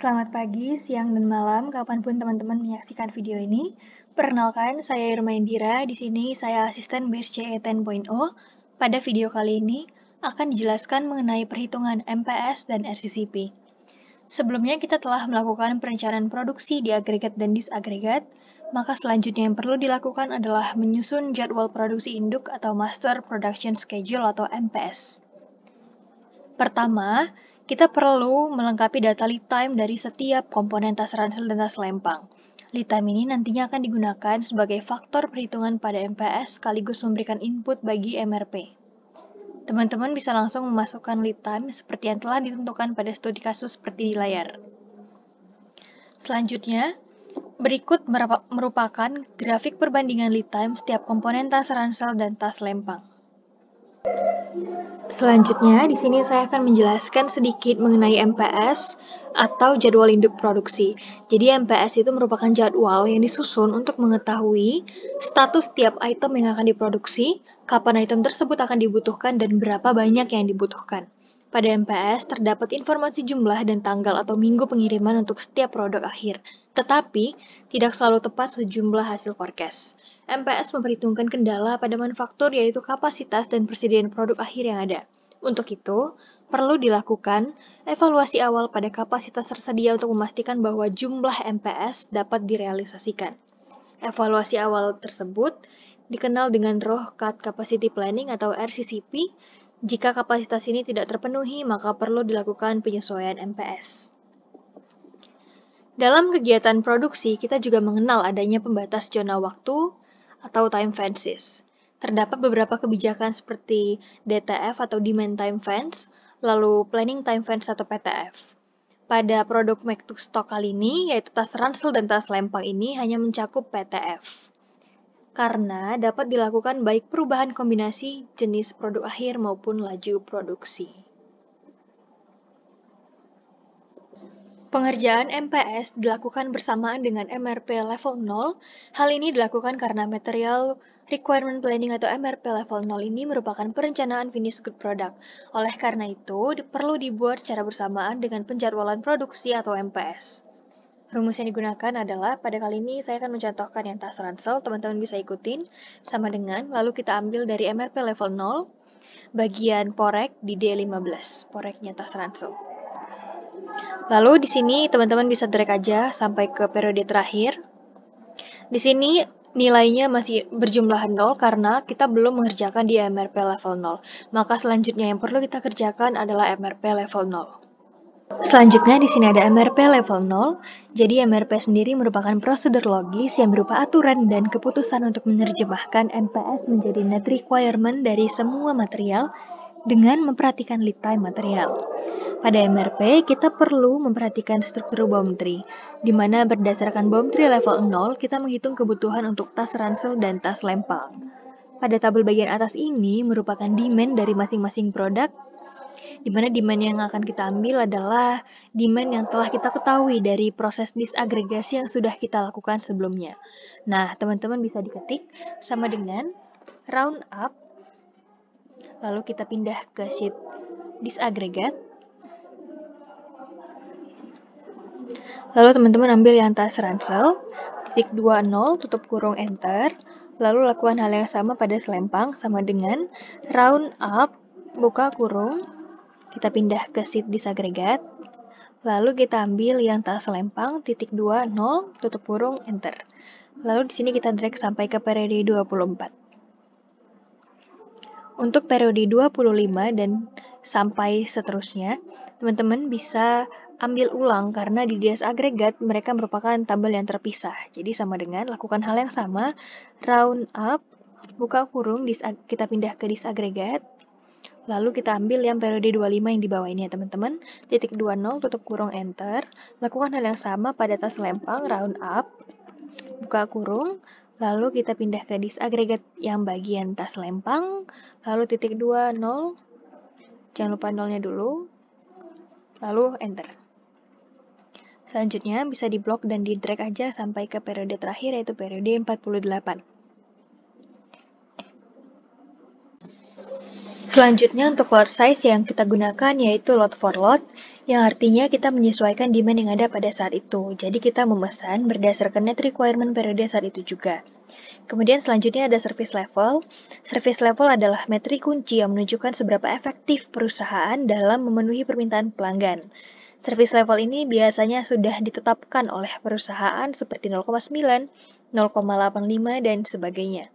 Selamat pagi, siang, dan malam, kapanpun teman-teman menyaksikan video ini. Perkenalkan, saya Irma Indira. Di sini saya asisten BSCE 10.0. Pada video kali ini akan dijelaskan mengenai perhitungan MPS dan RCCP. Sebelumnya kita telah melakukan perencanaan produksi di agregat dan disagregat, maka selanjutnya yang perlu dilakukan adalah menyusun jadwal produksi induk atau Master Production Schedule atau MPS. Pertama, kita perlu melengkapi data lead time dari setiap komponen tas ransel dan tas lempang. Lead time ini nantinya akan digunakan sebagai faktor perhitungan pada MPS sekaligus memberikan input bagi MRP. Teman-teman bisa langsung memasukkan lead time seperti yang telah ditentukan pada studi kasus seperti di layar. Selanjutnya, berikut merupakan grafik perbandingan lead time setiap komponen tas ransel dan tas lempang. Selanjutnya, di sini saya akan menjelaskan sedikit mengenai MPS atau jadwal induk produksi. Jadi MPS itu merupakan jadwal yang disusun untuk mengetahui status setiap item yang akan diproduksi, kapan item tersebut akan dibutuhkan, dan berapa banyak yang dibutuhkan. Pada MPS terdapat informasi jumlah dan tanggal atau minggu pengiriman untuk setiap produk akhir, tetapi tidak selalu tepat sejumlah hasil forecast. MPS memperhitungkan kendala pada manufaktur yaitu kapasitas dan persediaan produk akhir yang ada. Untuk itu, perlu dilakukan evaluasi awal pada kapasitas tersedia untuk memastikan bahwa jumlah MPS dapat direalisasikan. Evaluasi awal tersebut dikenal dengan Raw Cut Capacity Planning atau RCCP. Jika kapasitas ini tidak terpenuhi, maka perlu dilakukan penyesuaian MPS. Dalam kegiatan produksi, kita juga mengenal adanya pembatas zona waktu atau time fences. Terdapat beberapa kebijakan seperti DTF atau Demand Time Fence, lalu Planning Time Fence atau PTF. Pada produk make to stock kali ini, yaitu tas ransel dan tas lempang ini hanya mencakup PTF. Karena dapat dilakukan baik perubahan kombinasi jenis produk akhir maupun laju produksi. Pengerjaan MPS dilakukan bersamaan dengan MRP level 0. Hal ini dilakukan karena Material Requirement Planning atau MRP level 0 ini merupakan perencanaan finished good product. Oleh karena itu, perlu dibuat secara bersamaan dengan penjadwalan produksi atau MPS. Rumus yang digunakan adalah, pada kali ini saya akan mencontohkan yang tas ransel, teman-teman bisa ikutin, sama dengan, lalu kita ambil dari MRP level 0, bagian porek di D15, poreknya tas ransel. Lalu di sini teman-teman bisa drag aja sampai ke periode terakhir. Di sini nilainya masih berjumlah 0 karena kita belum mengerjakan di MRP level 0. Maka selanjutnya yang perlu kita kerjakan adalah MRP level 0. Selanjutnya di sini ada MRP level 0. Jadi MRP sendiri merupakan prosedur logis yang berupa aturan dan keputusan untuk menerjemahkan MPS menjadi net requirement dari semua material dengan memperhatikan lead time material. Pada MRP, kita perlu memperhatikan struktur BOM tree, di mana berdasarkan BOM tree level 0, kita menghitung kebutuhan untuk tas ransel dan tas lempang. Pada tabel bagian atas ini merupakan demand dari masing-masing produk, di mana demand yang akan kita ambil adalah demand yang telah kita ketahui dari proses disagregasi yang sudah kita lakukan sebelumnya. Nah, teman-teman bisa diketik sama dengan round up, lalu kita pindah ke sheet disagregat. Lalu teman-teman ambil yang tas ransel, titik 20, tutup kurung enter, lalu lakukan hal yang sama pada selempang sama dengan round up, buka kurung, kita pindah ke sheet disagregat, lalu kita ambil yang tas selempang, titik 20, tutup kurung enter. Lalu di sini kita drag sampai ke periode 24. Untuk periode 25 dan sampai seterusnya, teman-teman bisa ambil ulang karena di disagregat mereka merupakan tabel yang terpisah. Jadi sama dengan lakukan hal yang sama, round up, buka kurung, kita pindah ke disagregat, lalu kita ambil yang periode 25 yang di bawah ini ya teman-teman, titik 20, tutup kurung enter, lakukan hal yang sama pada tas lempang, round up, buka kurung, lalu kita pindah ke disagregat yang bagian tas lempang, lalu titik 20, jangan lupa nolnya dulu, lalu enter. Selanjutnya bisa di-blok dan di-drag aja sampai ke periode terakhir yaitu periode 48. Selanjutnya untuk lot size yang kita gunakan yaitu lot for lot. yang artinya kita menyesuaikan demand yang ada pada saat itu. Jadi kita memesan berdasarkan net requirement periode saat itu juga. Kemudian selanjutnya ada service level. Service level adalah metrik kunci yang menunjukkan seberapa efektif perusahaan dalam memenuhi permintaan pelanggan. Service level ini biasanya sudah ditetapkan oleh perusahaan seperti 0,9, 0,85, dan sebagainya.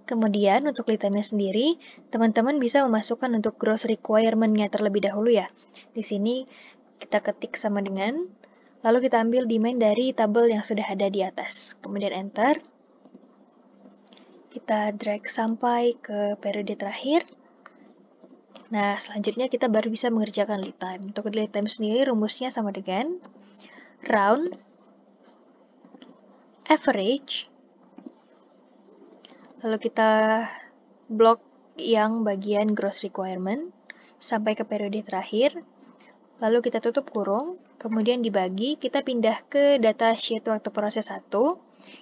Kemudian untuk lead time-nya sendiri, teman-teman bisa memasukkan untuk gross requirement-nya terlebih dahulu ya. Di sini kita ketik sama dengan, lalu kita ambil demand dari tabel yang sudah ada di atas. Kemudian enter. Kita drag sampai ke periode terakhir. Nah, selanjutnya kita baru bisa mengerjakan lead time. Untuk lead time sendiri rumusnya sama dengan round average. Lalu kita blok yang bagian gross requirement sampai ke periode terakhir. Lalu kita tutup kurung, kemudian dibagi, kita pindah ke data sheet waktu proses 1.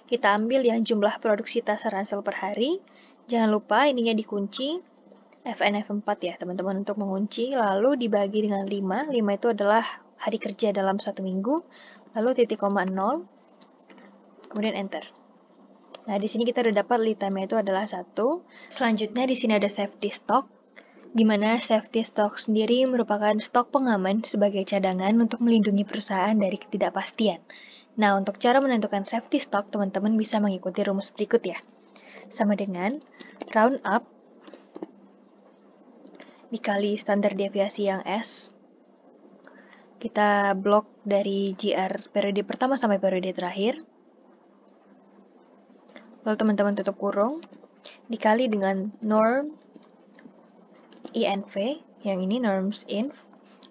Kita ambil yang jumlah produksi tas ransel per hari. Jangan lupa ininya dikunci. FNF4 ya teman-teman untuk mengunci, lalu dibagi dengan 5. 5 itu adalah hari kerja dalam 1 minggu, lalu titik koma 0, kemudian enter. Nah, di sini kita udah dapat lead time itu adalah 1. Selanjutnya di sini ada safety stock, di mana safety stock sendiri merupakan stok pengaman sebagai cadangan untuk melindungi perusahaan dari ketidakpastian. Nah, untuk cara menentukan safety stock, teman-teman bisa mengikuti rumus berikut ya. Sama dengan round up dikali standar deviasi yang S. Kita blok dari GR periode pertama sampai periode terakhir. Lalu teman-teman tutup kurung. Dikali dengan norm INV, yang ini norms inv.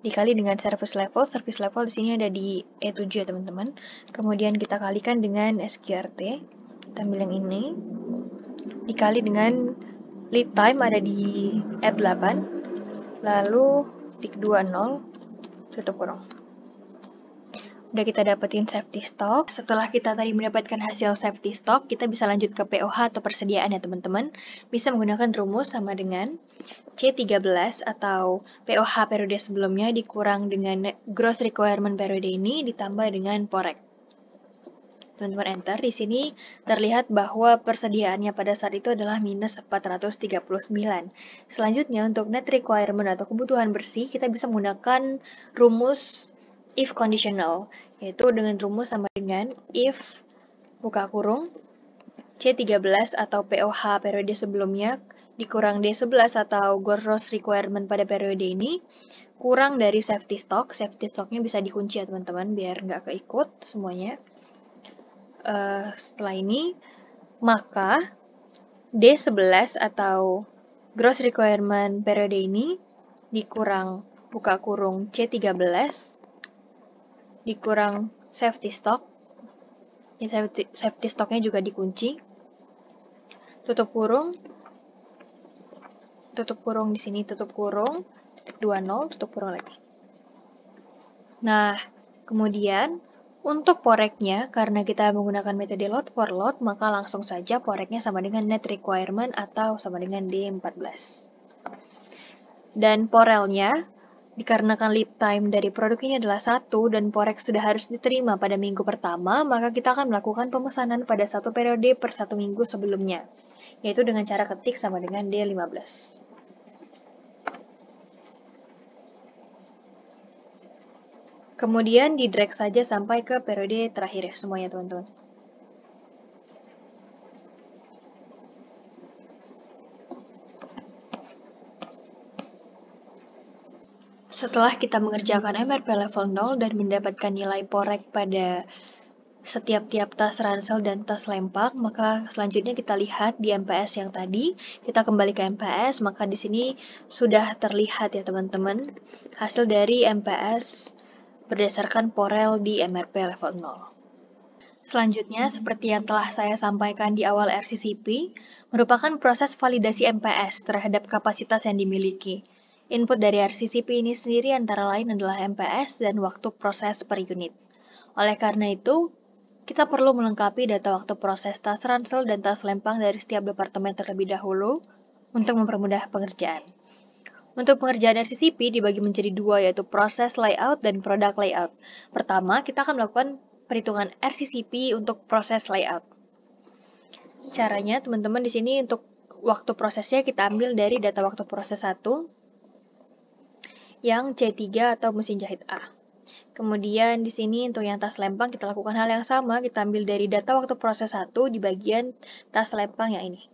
Dikali dengan service level. Service level di sini ada di E7 ya teman-teman. Kemudian kita kalikan dengan SQRT. Kita ambil yang ini. Dikali dengan lead time ada di E8. Lalu titik 20, tutup kurung. Udah kita dapetin safety stock. Setelah kita tadi mendapatkan hasil safety stock, kita bisa lanjut ke POH atau persediaan ya teman-teman. Bisa menggunakan rumus sama dengan C13 atau POH periode sebelumnya dikurang dengan gross requirement periode ini ditambah dengan porek. Teman-teman enter, di sini terlihat bahwa persediaannya pada saat itu adalah minus 439. Selanjutnya untuk net requirement atau kebutuhan bersih, kita bisa menggunakan rumus if conditional, yaitu dengan rumus sama dengan if buka kurung C13 atau POH periode sebelumnya dikurang D11 atau gross requirement pada periode ini kurang dari safety stock. Safety stocknya bisa dikunci ya teman-teman biar nggak keikut semuanya. Setelah ini, maka D11 atau gross requirement periode ini dikurang buka kurung C13 dikurang safety stock. Ini safety stocknya juga dikunci. Tutup kurung di sini, tutup kurung, 20, tutup kurung lagi. Nah, kemudian untuk poreknya, karena kita menggunakan metode load for load, maka langsung saja poreknya sama dengan net requirement atau sama dengan D14. Dan porelnya, dikarenakan lead time dari produk ini adalah 1 dan porek sudah harus diterima pada minggu pertama, maka kita akan melakukan pemesanan pada 1 periode per 1 minggu sebelumnya, yaitu dengan cara ketik sama dengan D15. Kemudian di drag saja sampai ke periode terakhir ya semuanya teman-teman. Setelah kita mengerjakan MRP level 0 dan mendapatkan nilai porek pada setiap tas ransel dan tas lempak, maka selanjutnya kita lihat di MPS yang tadi. Kita kembali ke MPS, maka di sini sudah terlihat ya teman-teman hasil dari MPS berdasarkan porel di MRP level 0. Selanjutnya, seperti yang telah saya sampaikan di awal RCCP, merupakan proses validasi MPS terhadap kapasitas yang dimiliki. Input dari RCCP ini sendiri antara lain adalah MPS dan waktu proses per unit. Oleh karena itu, kita perlu melengkapi data waktu proses tas ransel dan tas lempang dari setiap departemen terlebih dahulu untuk mempermudah pengerjaan. Untuk pengerjaan RCCP dibagi menjadi dua, yaitu proses layout dan product layout. Pertama, kita akan melakukan perhitungan RCCP untuk proses layout. Caranya, teman-teman di sini untuk waktu prosesnya kita ambil dari data waktu proses 1 yang C3 atau mesin jahit A. Kemudian di sini untuk yang tas lempang kita lakukan hal yang sama, kita ambil dari data waktu proses 1 di bagian tas lempang yang ini.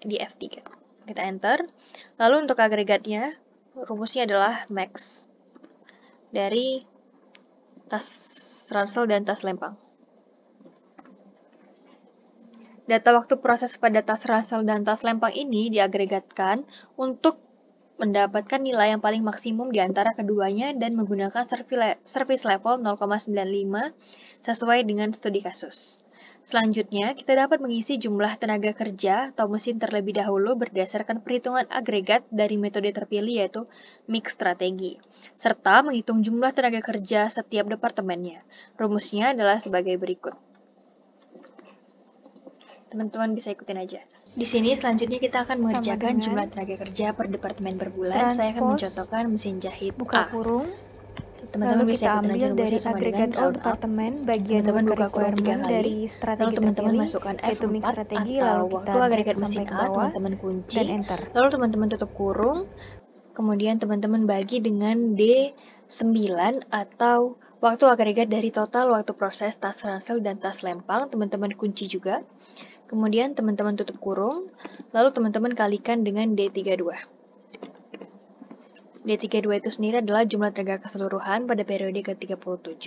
Di F3. Kita enter. Lalu untuk agregatnya, rumusnya adalah max dari tas ransel dan tas lempang. Data waktu proses pada tas ransel dan tas lempang ini diagregatkan untuk mendapatkan nilai yang paling maksimum di antara keduanya dan menggunakan service level 0,95 sesuai dengan studi kasus. Selanjutnya, kita dapat mengisi jumlah tenaga kerja atau mesin terlebih dahulu berdasarkan perhitungan agregat dari metode terpilih yaitu mix strategi, serta menghitung jumlah tenaga kerja setiap departemennya. Rumusnya adalah sebagai berikut. Teman-teman bisa ikutin aja. Di sini selanjutnya kita akan mengerjakan jumlah tenaga kerja per departemen per bulan. Saya akan mencontohkan mesin jahit buka A. kurung. Teman-teman Lalu bisa kita ikutin aja ambil dari rumusnya sama agregat dengan all round up. departemen bagian Teman-teman buka kurung 3 requirement kali. dari strategi Lalu teman-teman terpilih, masukkan yaitu mix F4 strategi, atau lalu waktu kita agregat drag mesin sampai ke A, bawah, teman-teman kunci. dan enter. Lalu teman-teman tutup kurung. Kemudian teman-teman bagi dengan D9 atau waktu agregat dari total waktu proses tas ransel dan tas lempang. Teman-teman kunci juga. Kemudian teman-teman tutup kurung. Lalu teman-teman kalikan dengan D32. D32 itu sendiri adalah jumlah tenaga keseluruhan pada periode ke-37.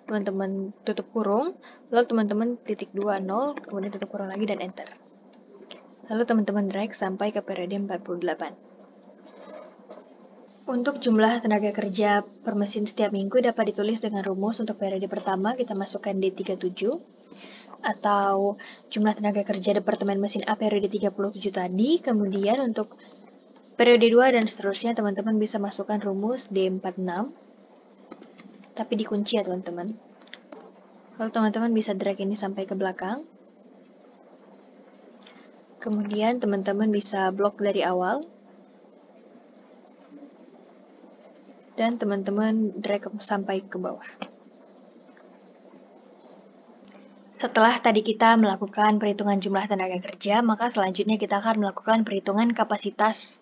Teman-teman tutup kurung, lalu teman-teman titik 20, kemudian tutup kurung lagi dan enter. Lalu teman-teman drag sampai ke periode 48. Untuk jumlah tenaga kerja per mesin setiap minggu dapat ditulis dengan rumus. Untuk periode pertama kita masukkan D37 atau jumlah tenaga kerja departemen mesin A periode 37 tadi. Kemudian untuk periode 2 dan seterusnya teman-teman bisa masukkan rumus D46, tapi dikunci ya teman-teman. Lalu teman-teman bisa drag ini sampai ke belakang. Kemudian teman-teman bisa blok dari awal. Dan teman-teman drag sampai ke bawah. Setelah tadi kita melakukan perhitungan jumlah tenaga kerja, maka selanjutnya kita akan melakukan perhitungan kapasitas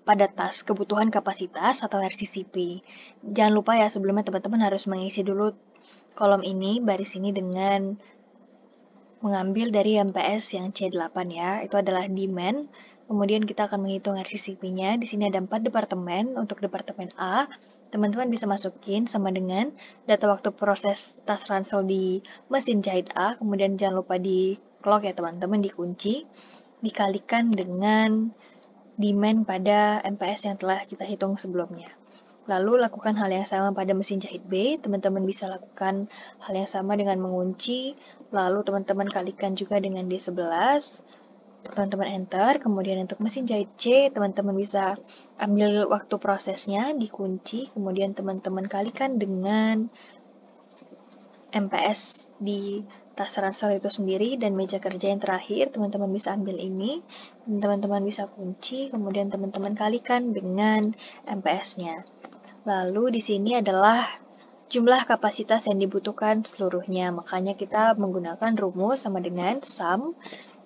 pada tas, kebutuhan kapasitas atau RCCP. Jangan lupa ya, sebelumnya teman-teman harus mengisi dulu kolom ini, baris ini dengan mengambil dari MPS yang C8 ya, itu adalah demand. Kemudian kita akan menghitung RCCP-nya. Di sini ada 4 departemen. Untuk departemen A, teman-teman bisa masukin sama dengan data waktu proses tas ransel di mesin jahit A, kemudian jangan lupa di clock ya teman-teman, dikunci, dikalikan dengan demand pada MPS yang telah kita hitung sebelumnya. Lalu lakukan hal yang sama pada mesin jahit B, teman-teman bisa lakukan hal yang sama dengan mengunci, lalu teman-teman kalikan juga dengan D11, teman-teman enter. Kemudian untuk mesin jahit C, teman-teman bisa ambil waktu prosesnya, dikunci, kemudian teman-teman kalikan dengan MPS di tas ransel itu sendiri, dan meja kerja yang terakhir teman-teman bisa ambil ini, teman-teman bisa kunci, kemudian teman-teman kalikan dengan MPS-nya. Lalu di sini adalah jumlah kapasitas yang dibutuhkan seluruhnya, makanya kita menggunakan rumus sama dengan sum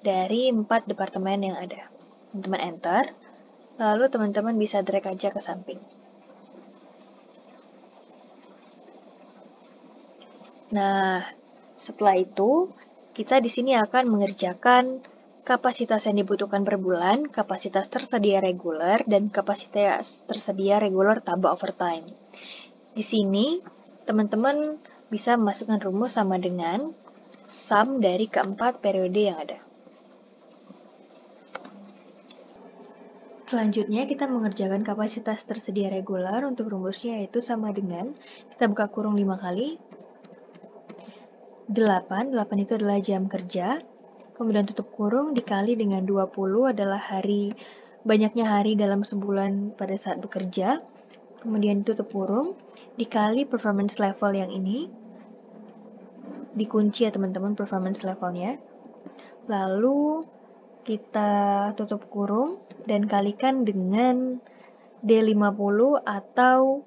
dari 4 departemen yang ada. Teman-teman enter, lalu teman-teman bisa drag aja ke samping. Nah, setelah itu, kita di sini akan mengerjakan kapasitas yang dibutuhkan per bulan, kapasitas tersedia reguler, dan kapasitas tersedia reguler tambah overtime. Di sini, teman-teman bisa memasukkan rumus sama dengan sum dari keempat periode yang ada. Selanjutnya, kita mengerjakan kapasitas tersedia reguler. Untuk rumusnya yaitu sama dengan, kita buka kurung 5 kali, 8 itu adalah jam kerja, kemudian tutup kurung dikali dengan 20 adalah banyaknya hari dalam sebulan pada saat bekerja, kemudian tutup kurung dikali performance level yang ini, dikunci ya teman-teman performance levelnya, lalu kita tutup kurung dan kalikan dengan D50 atau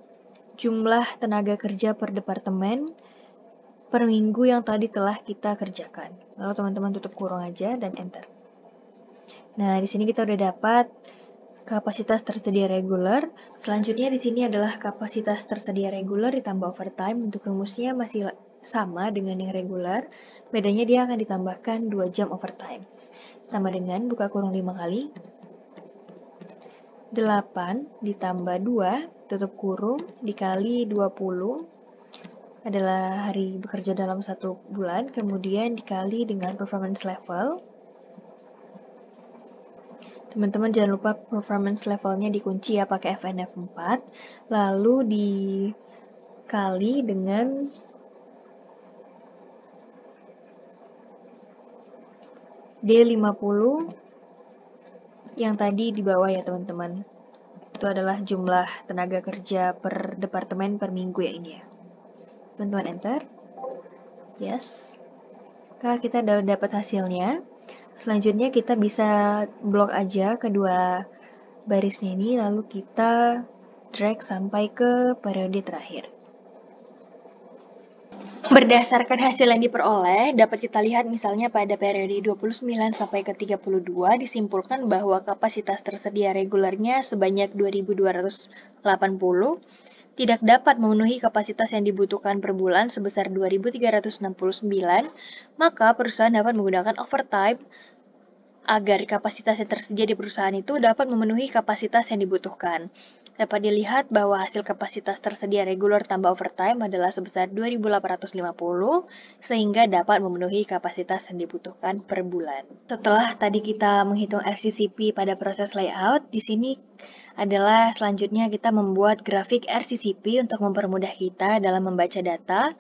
jumlah tenaga kerja per departemen per minggu yang tadi telah kita kerjakan. Lalu teman-teman tutup kurung aja dan enter. Nah, di sini kita udah dapat kapasitas tersedia reguler. Selanjutnya di sini adalah kapasitas tersedia reguler ditambah overtime. Untuk rumusnya masih sama dengan yang reguler. Bedanya dia akan ditambahkan 2 jam overtime. Sama dengan buka kurung 5 kali. 8 ditambah 2 tutup kurung dikali 20 adalah hari bekerja dalam 1 bulan. Kemudian dikali dengan performance level. Teman-teman jangan lupa performance levelnya dikunci ya pakai FNF4. Lalu dikali dengan D50 yang tadi di bawah ya teman-teman. Itu adalah jumlah tenaga kerja per departemen per minggu ya ini ya. Teman-teman enter. Yes. Nah, kita udah dapat hasilnya. Selanjutnya kita bisa blok aja kedua barisnya ini, lalu kita drag sampai ke periode terakhir. Berdasarkan hasil yang diperoleh, dapat kita lihat misalnya pada periode 29 sampai ke 32 disimpulkan bahwa kapasitas tersedia regulernya sebanyak 2.280 tidak dapat memenuhi kapasitas yang dibutuhkan per bulan sebesar 2.369, maka perusahaan dapat menggunakan overtime agar kapasitas yang tersedia di perusahaan itu dapat memenuhi kapasitas yang dibutuhkan. Dapat dilihat bahwa hasil kapasitas tersedia reguler tambah overtime adalah sebesar 2.850, sehingga dapat memenuhi kapasitas yang dibutuhkan per bulan. Setelah tadi kita menghitung RCCP pada proses layout, di sini adalah selanjutnya kita membuat grafik RCCP untuk mempermudah kita dalam membaca data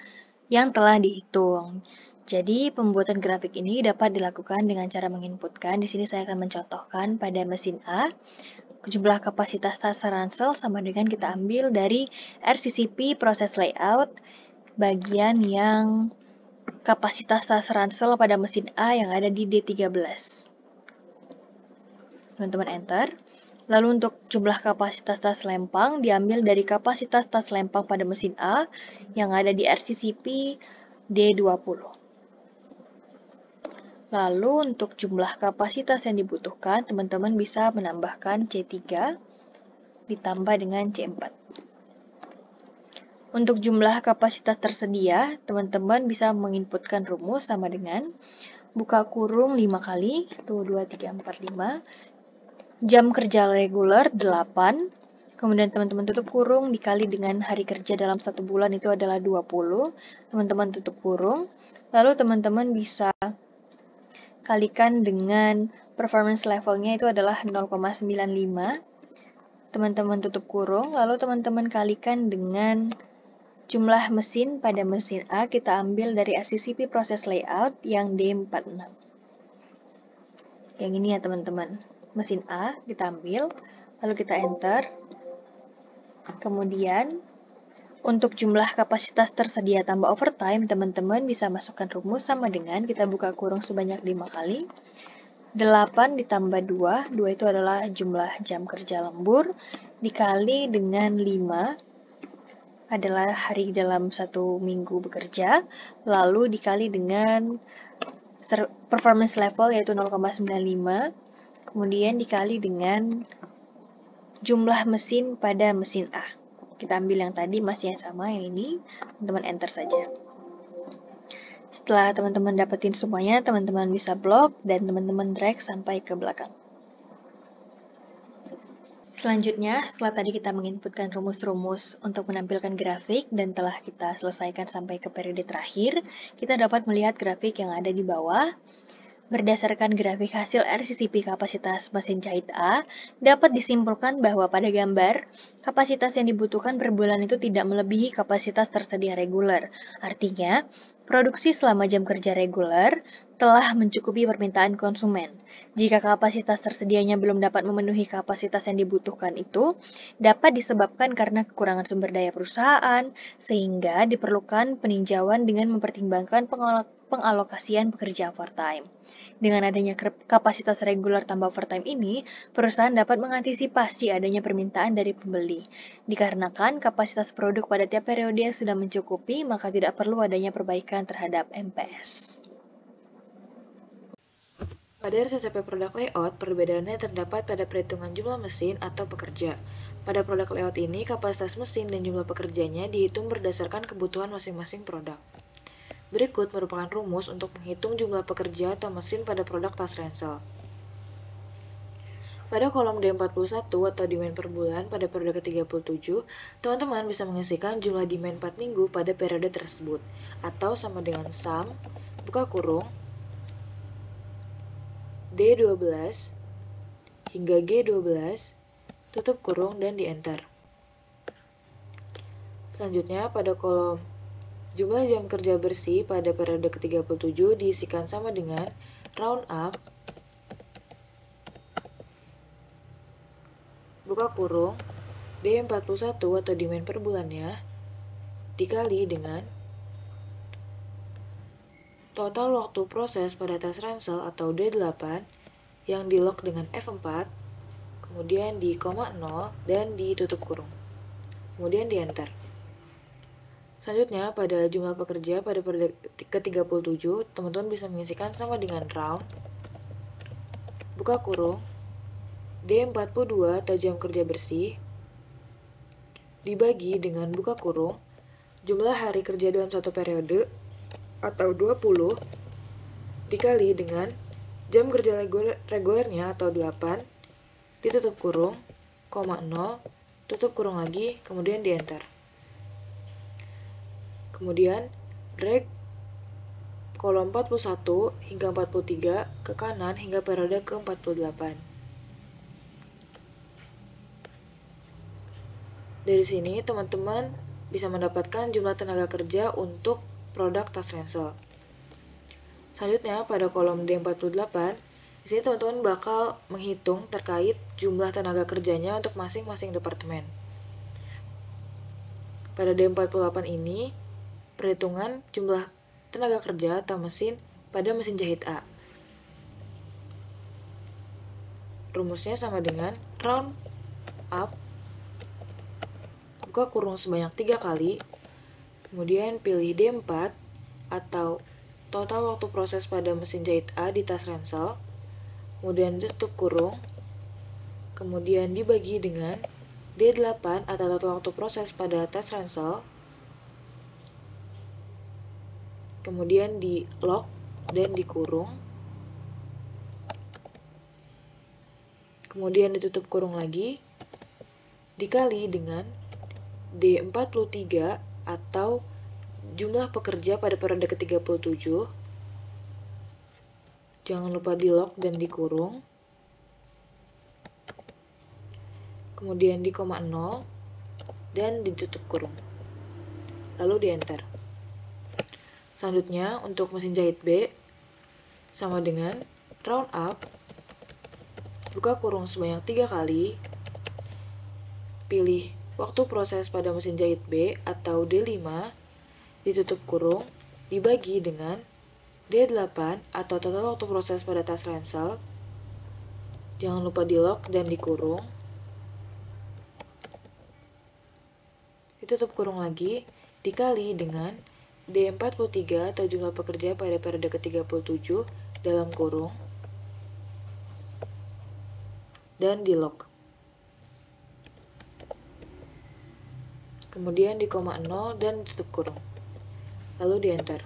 yang telah dihitung. Jadi, pembuatan grafik ini dapat dilakukan dengan cara menginputkan. Di sini saya akan mencontohkan pada mesin A. Jumlah kapasitas tas ransel sama dengan kita ambil dari RCCP proses layout bagian yang kapasitas tas ransel pada mesin A yang ada di D13. Teman-teman enter. Lalu untuk jumlah kapasitas tas lempang diambil dari kapasitas tas lempang pada mesin A yang ada di RCCP D20. Lalu untuk jumlah kapasitas yang dibutuhkan, teman-teman bisa menambahkan C3 ditambah dengan C4. Untuk jumlah kapasitas tersedia, teman-teman bisa menginputkan rumus sama dengan buka kurung 5 kali, 1, 2, 3, 4, 5, jam kerja reguler 8, kemudian teman-teman tutup kurung dikali dengan hari kerja dalam 1 bulan itu adalah 20, teman-teman tutup kurung, lalu teman-teman bisa kalikan dengan performance levelnya itu adalah 0,95. Teman-teman tutup kurung, lalu teman-teman kalikan dengan jumlah mesin pada mesin A, kita ambil dari RCCP proses layout yang D46. Yang ini ya teman-teman. Mesin A kita ambil, lalu kita enter. Kemudian, untuk jumlah kapasitas tersedia tambah overtime, teman-teman bisa masukkan rumus sama dengan kita buka kurung sebanyak 5 kali. 8 ditambah 2, 2 itu adalah jumlah jam kerja lembur, dikali dengan 5 adalah hari dalam 1 minggu bekerja, lalu dikali dengan performance level yaitu 0,95, kemudian dikali dengan jumlah mesin pada mesin A. Kita ambil yang tadi masih yang sama, yang ini, teman-teman enter saja. Setelah teman-teman dapetin semuanya, teman-teman bisa blok dan teman-teman drag sampai ke belakang. Selanjutnya, setelah tadi kita menginputkan rumus-rumus untuk menampilkan grafik dan telah kita selesaikan sampai ke periode terakhir, kita dapat melihat grafik yang ada di bawah. Berdasarkan grafik hasil RCCP kapasitas mesin jahit A, dapat disimpulkan bahwa pada gambar, kapasitas yang dibutuhkan per bulan itu tidak melebihi kapasitas tersedia reguler. Artinya, produksi selama jam kerja reguler telah mencukupi permintaan konsumen. Jika kapasitas tersedianya belum dapat memenuhi kapasitas yang dibutuhkan itu, dapat disebabkan karena kekurangan sumber daya perusahaan, sehingga diperlukan peninjauan dengan mempertimbangkan pengalokasian pekerja overtime. Dengan adanya kapasitas reguler tambah overtime ini, perusahaan dapat mengantisipasi adanya permintaan dari pembeli. Dikarenakan kapasitas produk pada tiap periode sudah mencukupi, maka tidak perlu adanya perbaikan terhadap MPS. Pada RCCP produk layout, perbedaannya terdapat pada perhitungan jumlah mesin atau pekerja. Pada produk layout ini, kapasitas mesin dan jumlah pekerjanya dihitung berdasarkan kebutuhan masing-masing produk. Berikut merupakan rumus untuk menghitung jumlah pekerja atau mesin pada produk tas ransel. Pada kolom D41 atau demand per bulan pada periode ke-37, teman-teman bisa mengisikan jumlah demand 4 minggu pada periode tersebut, atau sama dengan sum, buka kurung, D12 hingga G12, tutup kurung dan di enter. Selanjutnya pada kolom jumlah jam kerja bersih pada periode ke-37 diisikan sama dengan round up, buka kurung, D41 atau demand per bulannya, dikali dengan total waktu proses pada tas ransel atau D8 yang di lock dengan F4, kemudian di koma 0 dan ditutup kurung. Kemudian di enter. Selanjutnya, pada jumlah pekerja pada periode ke-37, teman-teman bisa mengisikan sama dengan round, buka kurung, D42 atau jam kerja bersih, dibagi dengan buka kurung, jumlah hari kerja dalam satu periode, atau 20, dikali dengan jam kerja regulernya atau 8, ditutup kurung, koma 0, tutup kurung lagi, kemudian di enter. Kemudian, drag kolom 41 hingga 43 ke kanan hingga periode ke-48. Dari sini, teman-teman bisa mendapatkan jumlah tenaga kerja untuk produk tas ransel. Selanjutnya, pada kolom D48, di sini teman-teman bakal menghitung terkait jumlah tenaga kerjanya untuk masing-masing departemen. Pada D48 ini, perhitungan jumlah tenaga kerja atau mesin pada mesin jahit A. Rumusnya sama dengan round up, buka kurung sebanyak 3 kali, kemudian pilih D4 atau total waktu proses pada mesin jahit A di tas ransel, kemudian tutup kurung, kemudian dibagi dengan D8 atau total waktu proses pada tas ransel, kemudian di lock dan dikurung, kemudian ditutup kurung lagi, dikali dengan D43 atau jumlah pekerja pada periode ke-37, jangan lupa di lock dan dikurung, kemudian di koma 0 dan ditutup kurung, lalu di enter. Selanjutnya, untuk mesin jahit B, sama dengan round up, buka kurung sebanyak 3 kali, pilih waktu proses pada mesin jahit B atau D5, ditutup kurung, dibagi dengan D8 atau total waktu proses pada tas ransel, jangan lupa di lock dan dikurung, ditutup kurung lagi, dikali dengan D43 atau jumlah pekerja pada periode ke-37 dalam kurung, dan di lock. Kemudian di koma 0 dan tutup kurung, lalu di enter.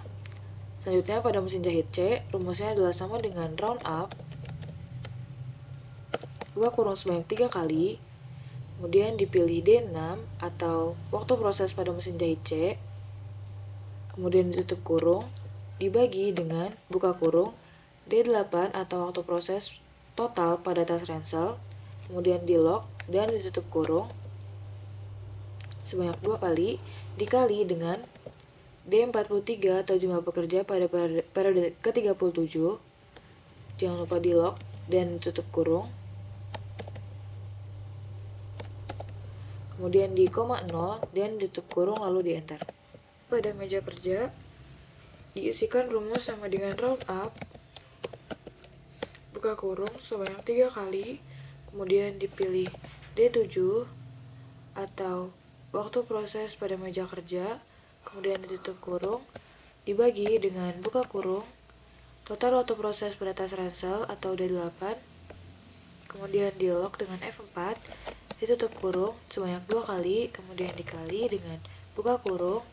Selanjutnya pada mesin jahit C, rumusnya adalah sama dengan round up, buka kurung sebanyak 3 kali, kemudian dipilih D6 atau waktu proses pada mesin jahit C, kemudian ditutup kurung, dibagi dengan buka kurung D8 atau waktu proses total pada tas ransel, kemudian di lock dan ditutup kurung sebanyak 2 kali, dikali dengan D43 atau jumlah pekerja pada periode ke-37, jangan lupa di lock dan tutup kurung, kemudian di koma 0 dan ditutup kurung lalu di enter. Pada meja kerja, diisikan rumus sama dengan round up, buka kurung sebanyak 3 kali, kemudian dipilih D7 atau waktu proses pada meja kerja, kemudian ditutup kurung, dibagi dengan buka kurung, total waktu proses pada tas ransel atau D8, kemudian di lock dengan F4, ditutup kurung sebanyak 2 kali, kemudian dikali dengan buka kurung,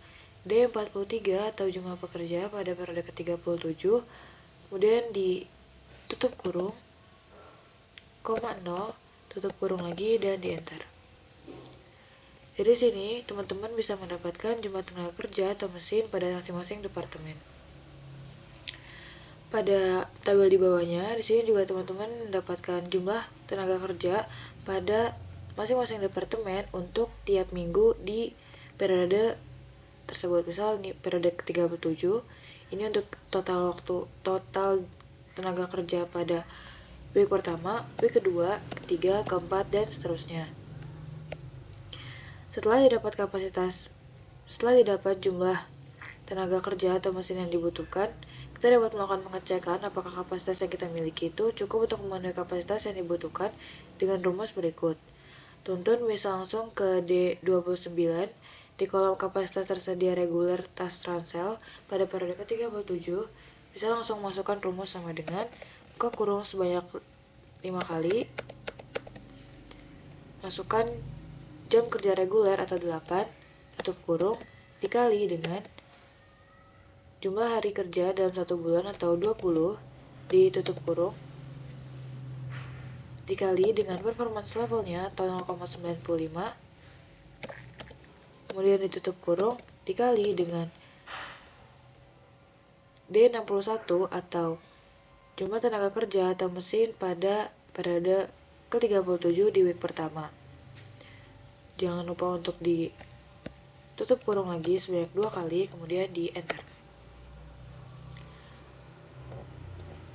D43 atau jumlah pekerja pada periode ke-37, kemudian ditutup kurung, 0, tutup kurung lagi, dan di enter. Dari sini, teman-teman bisa mendapatkan jumlah tenaga kerja atau mesin pada masing-masing departemen. Pada tabel di bawahnya, di sini juga teman-teman mendapatkan jumlah tenaga kerja pada masing-masing departemen untuk tiap minggu di periode tersebut. Misal ini periode ke-37, ini untuk total tenaga kerja pada week pertama, week kedua, ketiga, keempat, dan seterusnya. Setelah didapat jumlah tenaga kerja atau mesin yang dibutuhkan, kita dapat melakukan pengecekan apakah kapasitas yang kita miliki itu cukup untuk memenuhi kapasitas yang dibutuhkan dengan rumus berikut. Teman-teman bisa langsung ke D29 di kolom kapasitas tersedia reguler tas ransel pada periode ke-37, bisa langsung masukkan rumus sama dengan buka kurung sebanyak 5 kali, masukkan jam kerja reguler atau 8, tutup kurung, dikali dengan jumlah hari kerja dalam 1 bulan atau 20, ditutup kurung, dikali dengan performance levelnya atau 0,95, kemudian ditutup kurung, dikali dengan D61 atau jumlah tenaga kerja atau mesin pada periode ke-37 di week pertama. Jangan lupa untuk ditutup kurung lagi sebanyak 2 kali, kemudian di enter.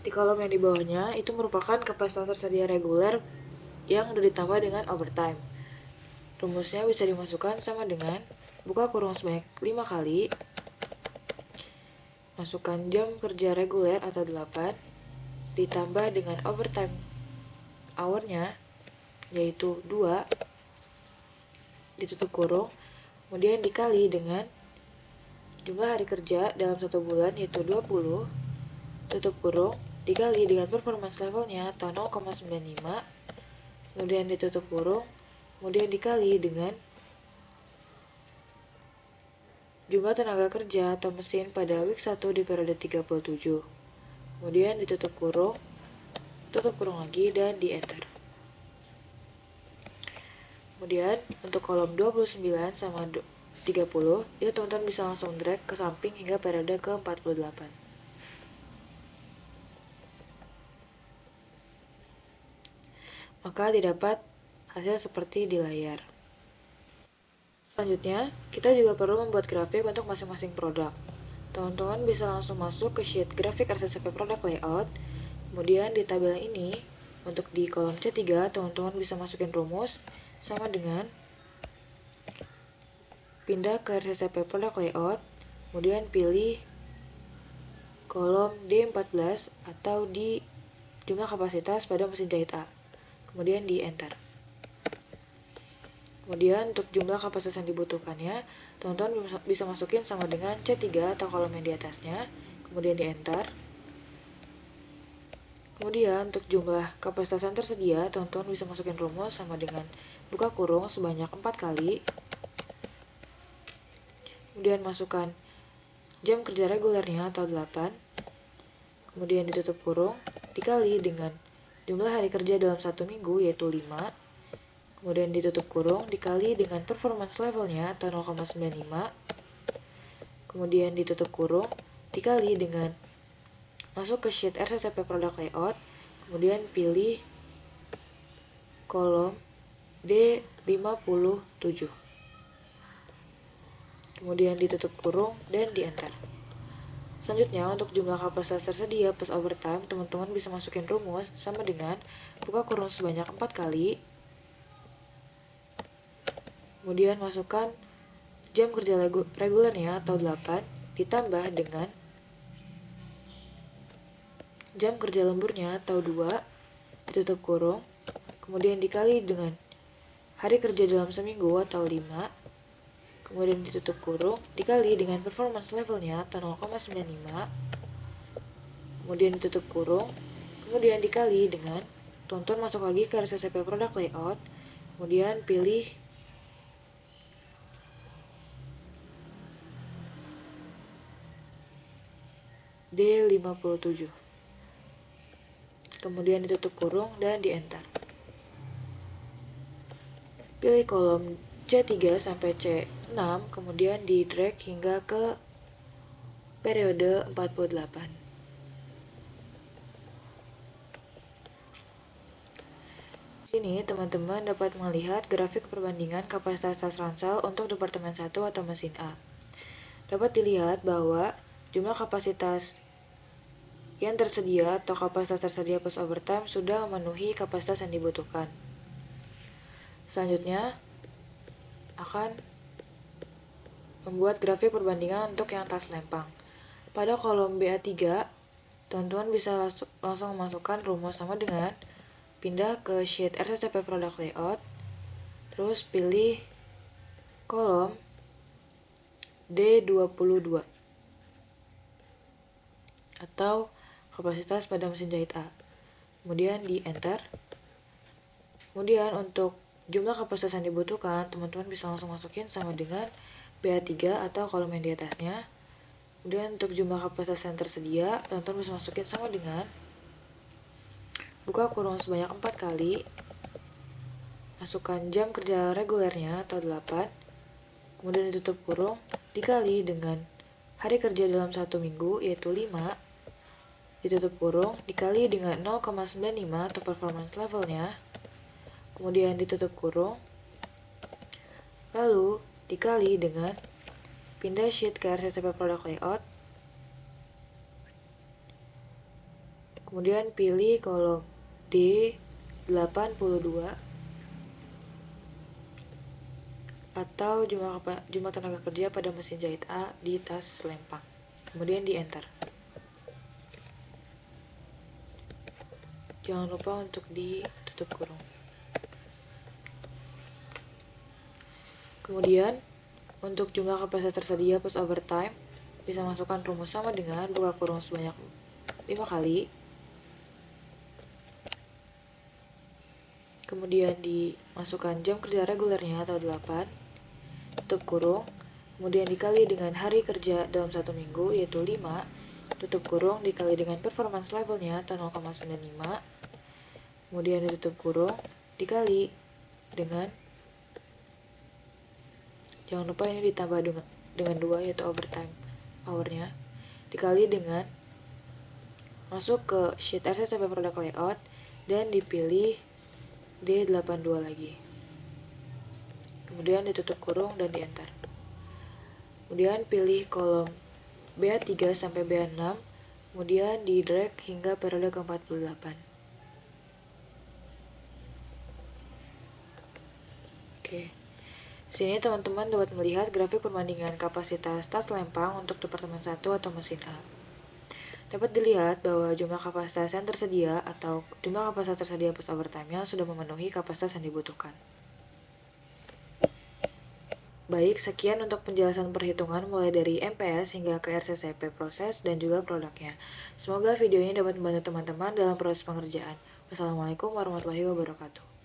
Di kolom yang di bawahnya itu merupakan kapasitas tersedia reguler yang sudah ditambah dengan overtime. Rumusnya bisa dimasukkan sama dengan buka kurung sebanyak 5 kali, masukkan jam kerja reguler atau 8, ditambah dengan overtime hour-nya yaitu 2, ditutup kurung, kemudian dikali dengan jumlah hari kerja dalam 1 bulan yaitu 20, tutup kurung, dikali dengan performance levelnya atau 0,95, kemudian ditutup kurung, kemudian dikali dengan jumlah tenaga kerja atau mesin pada week 1 di periode 37. Kemudian ditutup kurung, tutup kurung lagi, dan di enter. Kemudian untuk kolom 29 sama 30, itu teman-teman bisa langsung drag ke samping hingga periode ke-48. Maka didapat hasil seperti di layar. Selanjutnya, kita juga perlu membuat grafik untuk masing-masing produk. Teman-teman bisa langsung masuk ke sheet grafik RCCP Product Layout. Kemudian di tabel ini, untuk di kolom C3, teman-teman bisa masukin rumus sama dengan pindah ke RCCP Product Layout, kemudian pilih kolom D14 atau di jumlah kapasitas pada mesin jahit A. Kemudian di enter. Kemudian untuk jumlah kapasitas yang dibutuhkannya, teman-teman bisa masukin sama dengan C3 atau kolom yang di atasnya, kemudian di enter. Kemudian untuk jumlah kapasitas yang tersedia, teman-teman bisa masukin rumus sama dengan buka kurung sebanyak 4 kali, kemudian masukkan jam kerja regulernya atau 8, kemudian ditutup kurung, dikali dengan jumlah hari kerja dalam 1 minggu yaitu 5, kemudian ditutup kurung, dikali dengan performance levelnya atau 0,95, kemudian ditutup kurung, dikali dengan masuk ke sheet RCCP Product Layout, kemudian pilih kolom D57. Kemudian ditutup kurung dan di enter. Selanjutnya, untuk jumlah kapasitas tersedia plus overtime, teman-teman bisa masukin rumus sama dengan buka kurung sebanyak 4 kali, kemudian masukkan jam kerja regulernya atau 8, ditambah dengan jam kerja lemburnya atau 2 ditutup kurung, kemudian dikali dengan hari kerja dalam seminggu atau 5, kemudian ditutup kurung, dikali dengan performance levelnya atau 0,95, kemudian ditutup kurung, kemudian dikali dengan, tonton masuk lagi ke RCCP Product Layout, kemudian pilih D57. Kemudian ditutup kurung dan di enter. Pilih kolom C3 sampai C6, kemudian di drag hingga ke periode 48. Sini teman-teman dapat melihat grafik perbandingan kapasitas tas ransel untuk Departemen 1 atau mesin A. Dapat dilihat bahwa jumlah kapasitas yang tersedia atau kapasitas tersedia plus overtime sudah memenuhi kapasitas yang dibutuhkan. Selanjutnya akan membuat grafik perbandingan untuk yang tas lempang. Pada kolom BA3, teman-teman bisa langsung memasukkan rumus sama dengan pindah ke sheet RCCP Product Layout, terus pilih kolom D22 atau kapasitas pada mesin jahit A. Kemudian di enter. Kemudian untuk jumlah kapasitas yang dibutuhkan, teman-teman bisa langsung masukin sama dengan BA3 atau kolom yang di atasnya. Kemudian untuk jumlah kapasitas yang tersedia, teman-teman bisa masukin sama dengan buka kurung sebanyak 4 kali, masukkan jam kerja regulernya atau 8, kemudian ditutup kurung, dikali dengan hari kerja dalam 1 minggu yaitu 5, ditutup kurung, dikali dengan 0,95 atau performance levelnya, kemudian ditutup kurung, lalu dikali dengan pindah sheet ke RCCP Product Layout, kemudian pilih kolom D82 atau jumlah tenaga kerja pada mesin jahit A di tas lempang, kemudian di enter. Jangan lupa untuk ditutup kurung. Kemudian untuk jumlah kapasitas tersedia plus overtime, bisa masukkan rumus sama dengan buka kurung sebanyak 5 kali, kemudian dimasukkan jam kerja regulernya atau 8, tutup kurung, kemudian dikali dengan hari kerja dalam 1 minggu yaitu 5, tutup kurung, dikali dengan performance levelnya atau 0,95, kemudian ditutup kurung, dikali dengan, jangan lupa ini ditambah dengan 2 yaitu overtime hournya, dikali dengan masuk ke sheet RCCP Product Layout dan dipilih D82 lagi, kemudian ditutup kurung dan di enter. Kemudian pilih kolom BA3 sampai BA6, kemudian di drag hingga periode ke-48. Oke. Sini teman-teman dapat melihat grafik perbandingan kapasitas tas lempang untuk Departemen 1 atau mesin A. Dapat dilihat bahwa jumlah kapasitas yang tersedia atau jumlah kapasitas tersedia plus overtime-nya sudah memenuhi kapasitas yang dibutuhkan. Baik, sekian untuk penjelasan perhitungan mulai dari MPS hingga ke RCCP proses dan juga produknya. Semoga video ini dapat membantu teman-teman dalam proses pengerjaan. Wassalamualaikum warahmatullahi wabarakatuh.